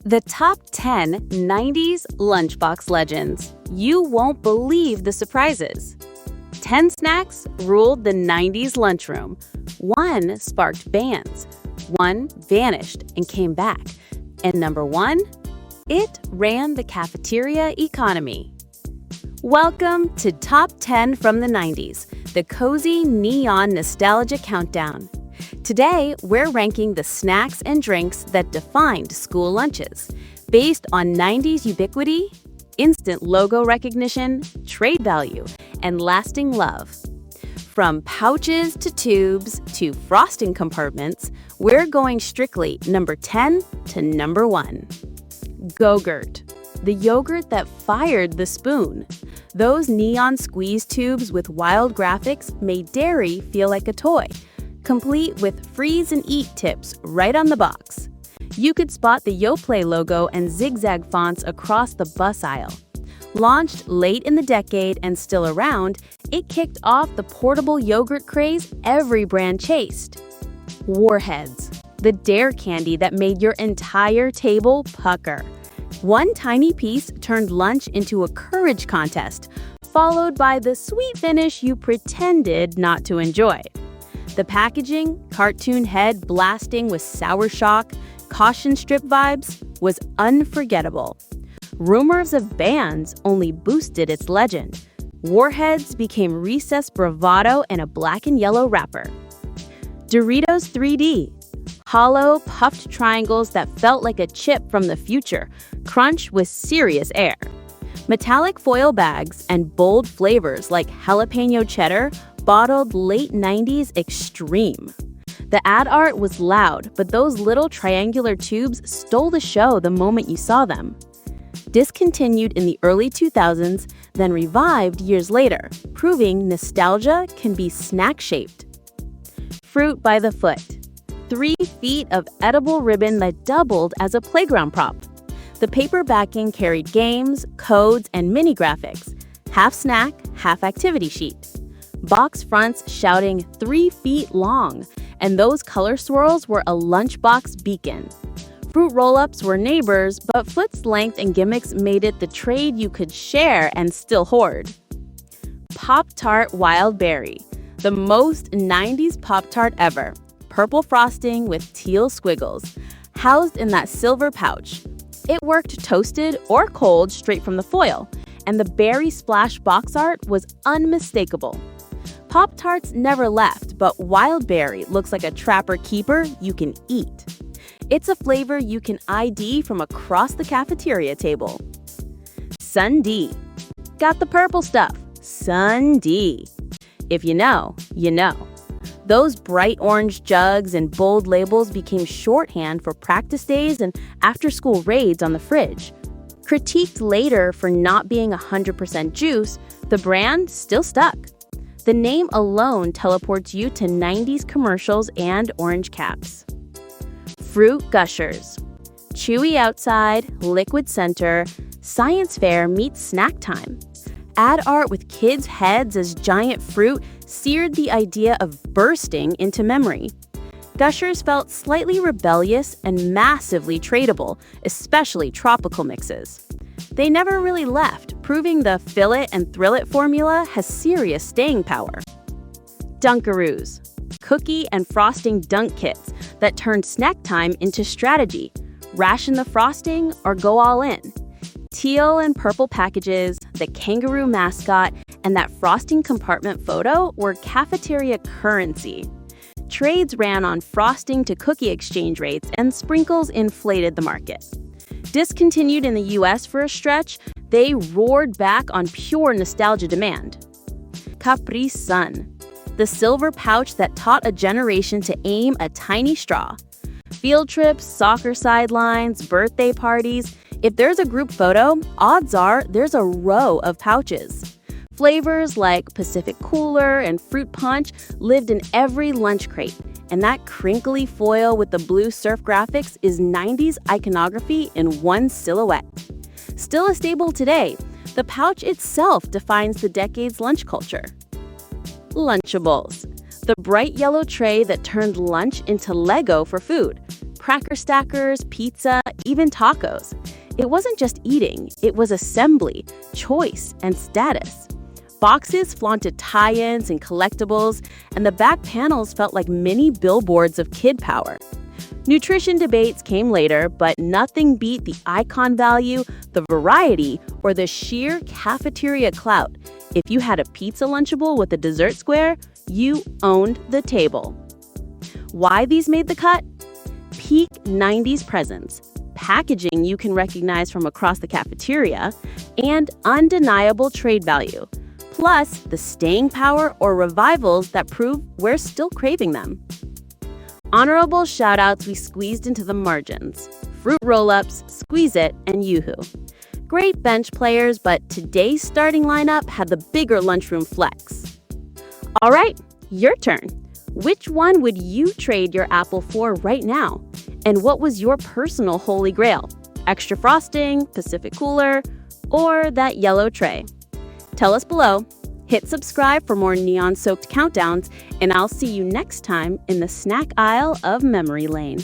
The top 10 90s Lunchbox Legends. You won't believe the surprises. 10 snacks ruled the 90s lunchroom. 1 sparked bans. 1 vanished and came back. And number 1, it ran the cafeteria economy. Welcome to Top 10 from the 90s, the cozy neon nostalgia countdown. Today, we're ranking the snacks and drinks that defined school lunches, based on 90s ubiquity, instant logo recognition, trade value, and lasting love. From pouches to tubes to frosting compartments, we're going strictly number 10 to number 1. Go-Gurt, the yogurt that fired the spoon. Those neon squeeze tubes with wild graphics made dairy feel like a toy, complete with freeze and eat tips right on the box. You could spot the Yoplait logo and zigzag fonts across the bus aisle. Launched late in the decade and still around, it kicked off the portable yogurt craze every brand chased. Warheads, the dare candy that made your entire table pucker. One tiny piece turned lunch into a courage contest, followed by the sweet finish you pretended not to enjoy. The packaging, cartoon head blasting with sour shock, caution strip vibes, was unforgettable. Rumors of bans only boosted its legend. Warheads became recess bravado in a black and yellow wrapper. Doritos 3D, hollow, puffed triangles that felt like a chip from the future, crunch with serious air. Metallic foil bags and bold flavors like jalapeno cheddar bottled late 90s extreme. The ad art was loud, but those little triangular tubes stole the show the moment you saw them. Discontinued in the early 2000s, then revived years later, proving nostalgia can be snack-shaped. Fruit by the foot. 3 feet of edible ribbon that doubled as a playground prop. The paper backing carried games, codes, and mini graphics. Half snack, half activity sheet. Box fronts shouting 3 feet long, and those color swirls were a lunchbox beacon. Fruit roll-ups were neighbors, but foot's length and gimmicks made it the trade you could share and still hoard. Pop-Tart Wild Berry, the most 90s Pop-Tart ever. Purple frosting with teal squiggles, housed in that silver pouch. It worked toasted or cold straight from the foil, and the berry splash box art was unmistakable. Pop-Tarts never left, but Wild Berry looks like a trapper keeper you can eat. It's a flavor you can ID from across the cafeteria table. Sun D. Got the purple stuff. Sun D. If you know, you know. Those bright orange jugs and bold labels became shorthand for practice days and after-school raids on the fridge. Critiqued later for not being 100% juice, the brand still stuck. The name alone teleports you to 90s commercials and orange caps. Fruit Gushers. Chewy outside, liquid center, science fair meets snack time. Ad art with kids' heads as giant fruit seared the idea of bursting into memory. Gushers felt slightly rebellious and massively tradable, especially tropical mixes. They never really left, proving the fill it and thrill it formula has serious staying power. Dunkaroos. Cookie and frosting dunk kits that turned snack time into strategy. Ration the frosting or go all in. Teal and purple packages, the kangaroo mascot, and that frosting compartment photo were cafeteria currency. Trades ran on frosting to cookie exchange rates, and sprinkles inflated the market. Discontinued in the US for a stretch, they roared back on pure nostalgia demand. Capri Sun, the silver pouch that taught a generation to aim a tiny straw. Field trips, soccer sidelines, birthday parties. If there's a group photo, odds are there's a row of pouches. Flavors like Pacific Cooler and Fruit Punch lived in every lunch crate, and that crinkly foil with the blue surf graphics is 90s iconography in one silhouette. Still a staple today, the pouch itself defines the decade's lunch culture. Lunchables, the bright yellow tray that turned lunch into Lego for food. cracker stackers, pizza, even tacos. It wasn't just eating, it was assembly, choice, and status. Boxes flaunted tie-ins and collectibles, and the back panels felt like mini billboards of kid power. Nutrition debates came later, but nothing beat the icon value, the variety, or the sheer cafeteria clout. If you had a pizza Lunchable with a dessert square, you owned the table. Why these made the cut? Peak 90s presence, packaging you can recognize from across the cafeteria, and undeniable trade value. Plus, the staying power or revivals that prove we're still craving them. Honorable shoutouts we squeezed into the margins. Fruit Roll-Ups, Squeeze It, and Yoo-Hoo. Great bench players, but today's starting lineup had the bigger lunchroom flex. All right, your turn. Which one would you trade your apple for right now? And what was your personal holy grail? Extra frosting, Pacific cooler, or that yellow tray? Tell us below. Hit subscribe for more neon-soaked countdowns, and I'll see you next time in the snack aisle of Memory Lane.